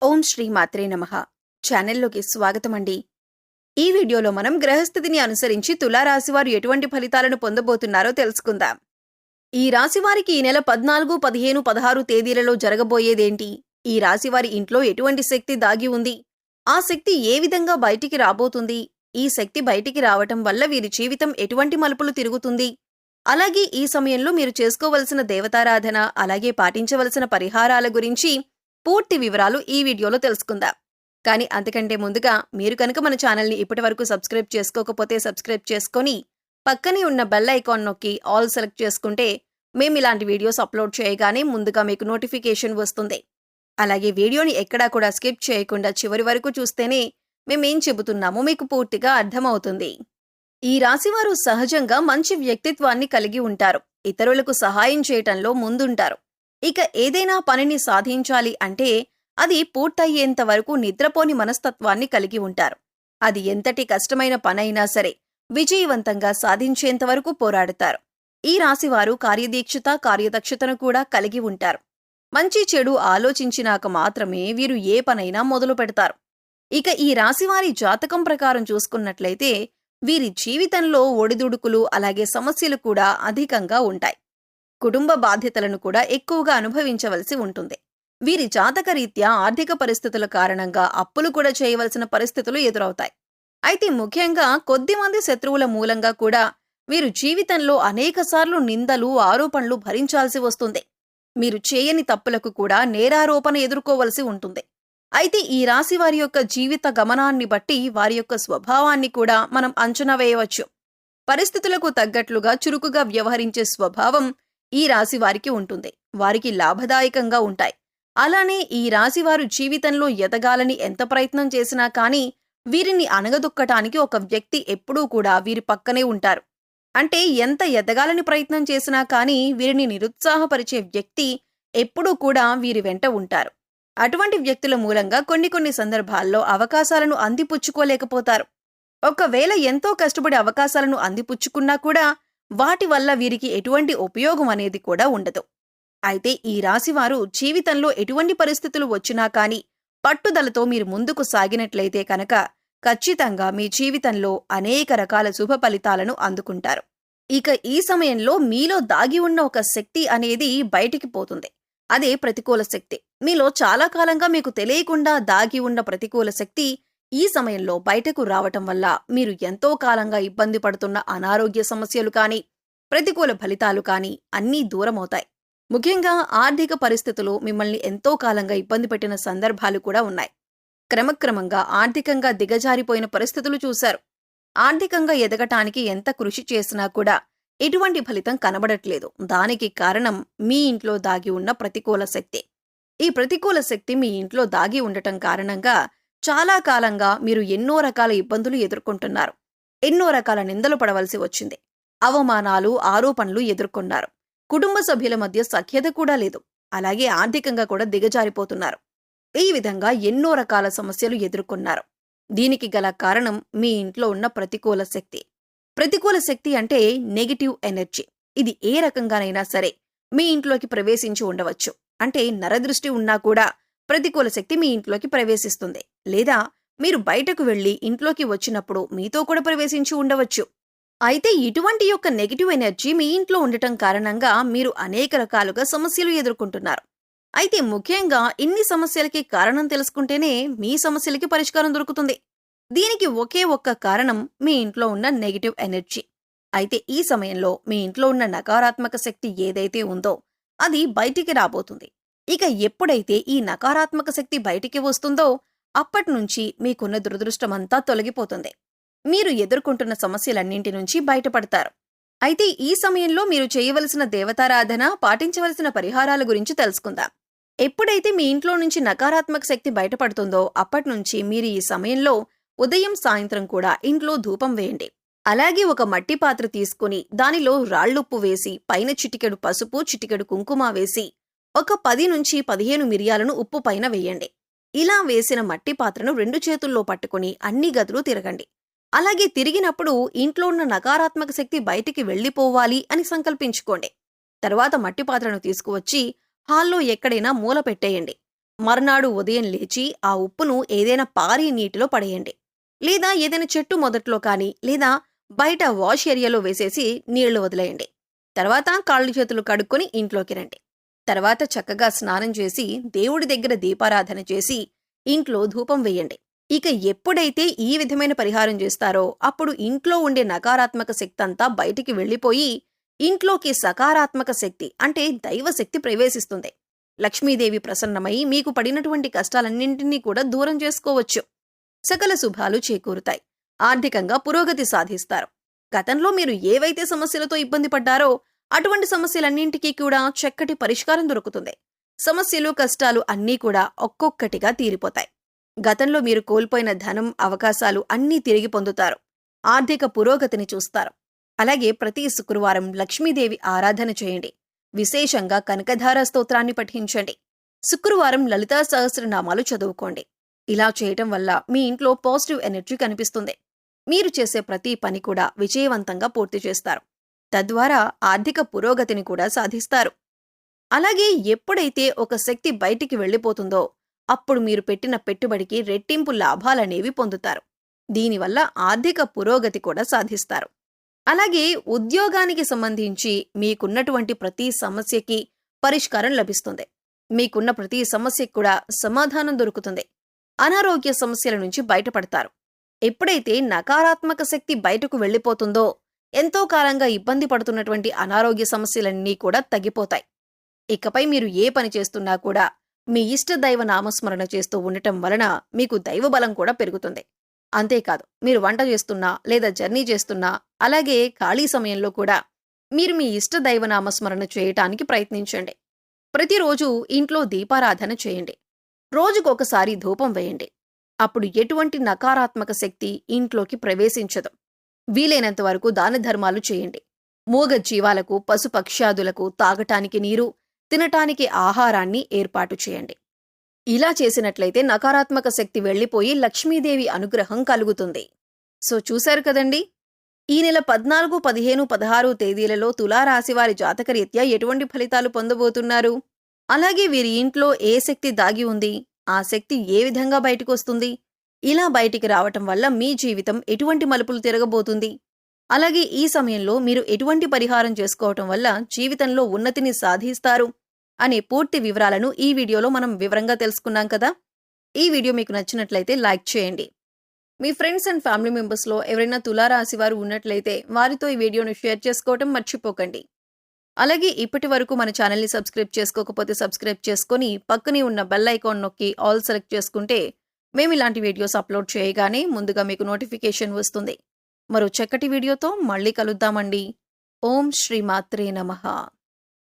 ఓం శ్రీ మాత్రే నమః. ఛానల్లోకి స్వాగతమండి. ఈ వీడియోలో మనం గ్రహస్థితిని అనుసరించి తులారాశివారు ఎటువంటి ఫలితాలను పొందబోతున్నారో తెలుసుకుందాం. ఈ రాశివారికి ఈ నెల 14, 15, 16 తేదీలలో జరగబోయేదేంటి? ఈ రాశివారి ఇంట్లో ఎటువంటి శక్తి దాగి ఉంది? ఆ శక్తి ఏ విధంగా బయటికి రాబోతుంది? ఈ శక్తి బయటికి రావటం వల్ల వీరి జీవితం ఎటువంటి మలుపులు తిరుగుతుంది? అలాగే ఈ సమయంలో మీరు చేసుకోవలసిన దేవతారాధన, అలాగే పాటించవలసిన పరిహారాల గురించి పూర్తి వివరాలు ఈ వీడియోలో తెలుసుకుందాం. కానీ అంతకంటే ముందుగా మీరు కనుక మన ఛానల్ని ఇప్పటివరకు సబ్స్క్రైబ్ చేసుకోకపోతే సబ్స్క్రైబ్ చేసుకొని పక్కనే ఉన్న బెల్ ఐకాన్ నొక్కి ఆల్ సెలెక్ట్ చేసుకుంటే మేము ఇలాంటి వీడియోస్ అప్లోడ్ చేయగానే ముందుగా మీకు నోటిఫికేషన్ వస్తుంది. అలాగే వీడియోని ఎక్కడా కూడా స్కిప్ చేయకుండా చివరి వరకు చూస్తేనే మేమేం చెబుతున్నామో మీకు పూర్తిగా అర్థమవుతుంది. ఈ రాశివారు సహజంగా మంచి వ్యక్తిత్వాన్ని కలిగి ఉంటారు. ఇతరులకు సహాయం చేయటంలో ముందుంటారు. ఇక ఏదైనా పనిని సాధించాలి అంటే అది పూర్తయ్యేంత వరకు నిద్రపోని మనస్తత్వాన్ని కలిగి ఉంటారు. అది ఎంతటి కష్టమైన పనైనా సరే విజయవంతంగా సాధించేంత వరకు పోరాడుతారు. ఈ రాశివారు కార్యదీక్షత, కార్యదక్షతను కూడా కలిగి ఉంటారు. మంచి చెడు ఆలోచించినాక మాత్రమే వీరు ఏ పనైనా మొదలు పెడతారు. ఇక ఈ రాశివారి జాతకం ప్రకారం చూసుకున్నట్లయితే వీరి జీవితంలో ఒడిదుడుకులు, అలాగే సమస్యలు కూడా అధికంగా ఉంటాయి. కుటుంబ బాధ్యతలను కూడా ఎక్కువగా అనుభవించవలసి ఉంటుంది. వీరి జాతక రీత్యా ఆర్థిక పరిస్థితుల కారణంగా అప్పులు కూడా చేయవలసిన పరిస్థితులు ఎదురవుతాయి. అయితే ముఖ్యంగా కొద్దిమంది శత్రువుల మూలంగా కూడా వీరు జీవితంలో అనేకసార్లు నిందలు, ఆరోపణలు భరించాల్సి వస్తుంది. మీరు చేయని తప్పులకు కూడా నేరారోపణ ఎదుర్కోవలసి ఉంటుంది. అయితే ఈ రాశి వారి యొక్క జీవిత గమనాన్ని బట్టి వారి యొక్క స్వభావాన్ని కూడా మనం అంచనా వేయవచ్చు. పరిస్థితులకు తగ్గట్లుగా చురుకుగా వ్యవహరించే స్వభావం ఈ రాశి వారికి ఉంటుంది. వారికి లాభదాయకంగా ఉంటాయి. అలానే ఈ రాశివారు జీవితంలో ఎదగాలని ఎంత ప్రయత్నం చేసినా కానీ వీరిని అణగదొక్కటానికి ఒక వ్యక్తి ఎప్పుడూ కూడా వీరి పక్కనే ఉంటారు. అంటే ఎంత ఎదగాలని ప్రయత్నం చేసినా కానీ వీరిని నిరుత్సాహపరిచే వ్యక్తి ఎప్పుడూ కూడా వీరి వెంట ఉంటారు. అటువంటి వ్యక్తుల మూలంగా కొన్ని సందర్భాల్లో అవకాశాలను అందిపుచ్చుకోలేకపోతారు. ఒకవేళ ఎంతో కష్టపడి అవకాశాలను అందిపుచ్చుకున్నా కూడా వాటి వల్ల వీరికి ఎటువంటి ఉపయోగం అనేది కూడా ఉండదు. అయితే ఈ రాశివారు జీవితంలో ఎటువంటి పరిస్థితులు వచ్చినా కానీ పట్టుదలతో మీరు ముందుకు సాగినట్లయితే కనుక ఖచ్చితంగా మీ జీవితంలో అనేక రకాల శుభ ఫలితాలను అందుకుంటారు. ఇక ఈ సమయంలో మీలో దాగి ఉన్న ఒక శక్తి అనేది బయటికి పోతుంది. అదే ప్రతికూల శక్తి. మీలో చాలా కాలంగా మీకు తెలియకుండా దాగి ఉన్న ప్రతికూల శక్తి ఈ సమయంలో బయటకు రావటం వల్ల మీరు ఎంతో కాలంగా ఇబ్బంది పడుతున్న అనారోగ్య సమస్యలు కానీ, ప్రతికూల ఫలితాలు కానీ అన్నీ దూరమవుతాయి. ముఖ్యంగా ఆర్థిక పరిస్థితులు మిమ్మల్ని ఎంతో కాలంగా ఇబ్బంది పెట్టిన సందర్భాలు కూడా ఉన్నాయి. క్రమక్రమంగా ఆర్థికంగా దిగజారిపోయిన పరిస్థితులు చూశారు. ఆర్థికంగా ఎదగటానికి ఎంత కృషి చేసినా కూడా ఎటువంటి ఫలితం కనబడట్లేదు. దానికి కారణం మీ ఇంట్లో దాగి ఉన్న ప్రతికూల శక్తి. ఈ ప్రతికూల శక్తి మీ ఇంట్లో దాగి ఉండటం కారణంగా చాలా కాలంగా మీరు ఎన్నో రకాల ఇబ్బందులు ఎదుర్కొంటున్నారు. ఎన్నో రకాల నిందలు పడవలసి వచ్చింది. అవమానాలు, ఆరోపణలు ఎదుర్కొన్నారు. కుటుంబ సభ్యుల మధ్య సఖ్యత కూడా లేదు. అలాగే ఆర్థికంగా కూడా దిగజారిపోతున్నారు. ఈ విధంగా ఎన్నో రకాల సమస్యలు ఎదుర్కొన్నారు. దీనికి గల కారణం మీ ఇంట్లో ఉన్న ప్రతికూల శక్తి. ప్రతికూల శక్తి అంటే నెగటివ్ ఎనర్జీ. ఇది ఏ రకంగానైనా సరే మీ ఇంట్లోకి ప్రవేశించి ఉండవచ్చు. అంటే నరదృష్టి ఉన్నా కూడా ప్రతికూల శక్తి మీ ఇంట్లోకి ప్రవేశిస్తుంది. లేదా మీరు బయటకు వెళ్లి ఇంట్లోకి వచ్చినప్పుడు మీతో కూడా ప్రవేశించి ఉండవచ్చు. అయితే ఇటువంటి యొక్క నెగటివ్ ఎనర్జీ మీ ఇంట్లో ఉండటం కారణంగా మీరు అనేక రకాలుగా సమస్యలు ఎదుర్కొంటున్నారు. అయితే ముఖ్యంగా ఇన్ని సమస్యలకి కారణం తెలుసుకుంటేనే మీ సమస్యలకి పరిష్కారం దొరుకుతుంది. దీనికి ఒకే ఒక్క కారణం మీ ఇంట్లో ఉన్న నెగటివ్ ఎనర్జీ. అయితే ఈ సమయంలో మీ ఇంట్లో ఉన్న నకారాత్మక శక్తి ఏదైతే ఉందో అది బయటికి రాబోతుంది. ఇక ఎప్పుడైతే ఈ నకారాత్మక శక్తి బయటికి వస్తుందో అప్పటినుంచి మీకున్న దురదృష్టమంతా తొలగిపోతుంది. మీరు ఎదుర్కొంటున్న సమస్యలన్నింటి నుంచి బయటపడతారు. అయితే ఈ సమయంలో మీరు చేయవలసిన దేవతారాధన, పాటించవలసిన పరిహారాల గురించి తెలుసుకుందాం. ఎప్పుడైతే మీ ఇంట్లో నుంచి నకారాత్మక శక్తి బయటపడుతుందో అప్పటినుంచి మీరు ఈ సమయంలో ఉదయం, సాయంత్రం కూడా ఇంట్లో ధూపం వేయండి. అలాగే ఒక మట్టి పాత్ర తీసుకుని దానిలో రాళ్లుప్పు వేసి పైన చిటికెడు పసుపు, చిటికెడు కుంకుమ వేసి ఒక 10 నుంచి 15 మిరియాలను ఉప్పు పైన వేయండి. ఇలా వేసిన మట్టి పాత్రను 2 చేతుల్లో పట్టుకుని అన్ని గదులు తిరగండి. అలాగే తిరిగినప్పుడు ఇంట్లో ఉన్న నకారాత్మక శక్తి బయటికి వెళ్లిపోవాలి అని సంకల్పించుకోండి. తర్వాత మట్టి పాత్రను తీసుకువచ్చి హాల్లో ఎక్కడైనా మూల పెట్టేయండి. మర్నాడు ఉదయం లేచి ఆ ఉప్పును ఏదైనా పారే నీటిలో పడేయండి. లేదా ఏదైనా చెట్టు మొదట్లో కానీ లేదా బయట వాష్ ఏరియాలో వేసేసి నీళ్లు వదిలేయండి. తర్వాత కాళ్ళు చేతులు కడుక్కొని ఇంట్లోకి రండి. తర్వాత చక్కగా స్నానం చేసి దేవుడి దగ్గర దీపారాధన చేసి ఇంట్లో ధూపం వేయండి. ఇక ఎప్పుడైతే ఈ విధమైన పరిహారం చేస్తారో అప్పుడు ఇంట్లో ఉండే నకారాత్మక శక్తి అంతా బయటికి వెళ్లిపోయి ఇంట్లోకి సకారాత్మక శక్తి అంటే దైవశక్తి ప్రవేశిస్తుంది. లక్ష్మీదేవి ప్రసన్నమై మీకు పడినటువంటి కష్టాలన్నింటినీ కూడా దూరం చేసుకోవచ్చు. సకల శుభాలు చేకూరుతాయి. ఆర్థికంగా పురోగతి సాధిస్తారు. గతంలో మీరు ఏవైతే సమస్యలతో ఇబ్బంది పడ్డారో అటువంటి సమస్యలన్నింటికీ కూడా చక్కటి పరిష్కారం దొరుకుతుంది. సమస్యలు కష్టాలు అన్నీ కూడా ఒక్కొక్కటిగా తీరిపోతాయి. గతంలో మీరు కోల్పోయిన ధనం అవకాశాలు అన్నీ తిరిగి పొందుతారు. ఆర్థిక పురోగతిని చూస్తారు. అలాగే ప్రతి శుక్రవారం లక్ష్మీదేవి ఆరాధన చేయండి. విశేషంగా కనకధార స్తోత్రాన్ని పఠించండి. శుక్రవారం లలితా సహస్రనామాలు చదువుకోండి. ఇలా చేయటం వల్ల మీ ఇంట్లో పాజిటివ్ ఎనర్జీ కనిపిస్తుంది. మీరు చేసే ప్రతి పని కూడా విజయవంతంగా పూర్తి చేస్తారు. తద్వారా ఆర్థిక పురోగతిని కూడా సాధిస్తారు. అలాగే ఎప్పుడైతే ఒక శక్తి బయటికి వెళ్లిపోతుందో అప్పుడు మీరు పెట్టిన పెట్టుబడికి రెట్టింపు లాభాలనేవి పొందుతారు. దీనివల్ల ఆర్థిక పురోగతి కూడా సాధిస్తారు. అలాగే ఉద్యోగానికి సంబంధించి మీకున్నటువంటి ప్రతి సమస్యకి పరిష్కారం లభిస్తుంది. మీకున్న ప్రతి సమస్యకు కూడా సమాధానం దొరుకుతుంది. అనారోగ్య సమస్యల నుంచి బయటపడతారు. ఎప్పుడైతే నకారాత్మక శక్తి బయటకు వెళ్లిపోతుందో ఎంతో కాలంగా ఇబ్బంది పడుతున్నటువంటి అనారోగ్య సమస్యలన్నీ కూడా తగ్గిపోతాయి. ఇకపై మీరు ఏ పని చేస్తున్నా కూడా మీ ఇష్ట దైవ నామస్మరణ చేస్తూ ఉండటం వలన మీకు దైవబలం కూడా పెరుగుతుంది. అంతేకాదు మీరు వంట చేస్తున్నా లేదా జర్నీ చేస్తున్నా అలాగే ఖాళీ సమయంలో కూడా మీరు మీ ఇష్ట దైవ నామస్మరణ చేయటానికి ప్రయత్నించండి. ప్రతిరోజు ఇంట్లో దీపారాధన చేయండి. రోజుకొకసారి ధూపం వేయండి. అప్పుడు ఎటువంటి నకారాత్మక శక్తి ఇంట్లోకి ప్రవేశించదు. వీలైనంత వరకు దాన ధర్మాలు చేయండి. మూగ జీవాలకు పశుపక్ష్యాదులకు తాగటానికి నీరు, తినటానికి ఆహారాన్ని ఏర్పాటు చేయండి. ఇలా చేసినట్లయితే నకారాత్మక శక్తి వెళ్లిపోయి లక్ష్మీదేవి అనుగ్రహం కలుగుతుంది. సో చూశారు కదండి, ఈ నెల 14, 15, 16 తేదీలలో తులారాశివారి జాతకరీత్యా ఎటువంటి ఫలితాలు పొందబోతున్నారు, అలాగే వీరి ఇంట్లో ఏ శక్తి దాగి ఉంది, ఆ శక్తి ఏ విధంగా బయటకు వస్తుంది, ఇలా బయటికి రావటం వల్ల మీ జీవితం ఎటువంటి మలుపులు తిరగబోతుంది, అలాగే ఈ సమయంలో మీరు ఎటువంటి పరిహారం చేసుకోవటం వల్ల జీవితంలో ఉన్నతిని సాధిస్తారు అనే పూర్తి వివరాలను ఈ వీడియోలో మనం వివరంగా తెలుసుకున్నాం కదా. ఈ వీడియో మీకు నచ్చినట్లయితే లైక్ చేయండి. మీ ఫ్రెండ్స్ అండ్ ఫ్యామిలీ మెంబర్స్లో ఎవరైనా తులారాశి వారు ఉన్నట్లయితే వారితో ఈ వీడియోను షేర్ చేసుకోవటం మర్చిపోకండి. అలాగే ఇప్పటి వరకు మన ఛానల్ని సబ్స్క్రైబ్ చేసుకోకపోతే సబ్స్క్రైబ్ చేసుకొని పక్కనే ఉన్న బెల్ ఐకాన్ నొక్కి ఆల్ సెలెక్ట్ చేసుకుంటే మేము ఇలాంటి వీడియోస్ అప్లోడ్ చేయగానే ముందుగా మీకు నోటిఫికేషన్ వస్తుంది. మరో చక్కటి వీడియోతో మళ్ళీ కలుద్దామండి. ఓం శ్రీ మాత్రే నమః.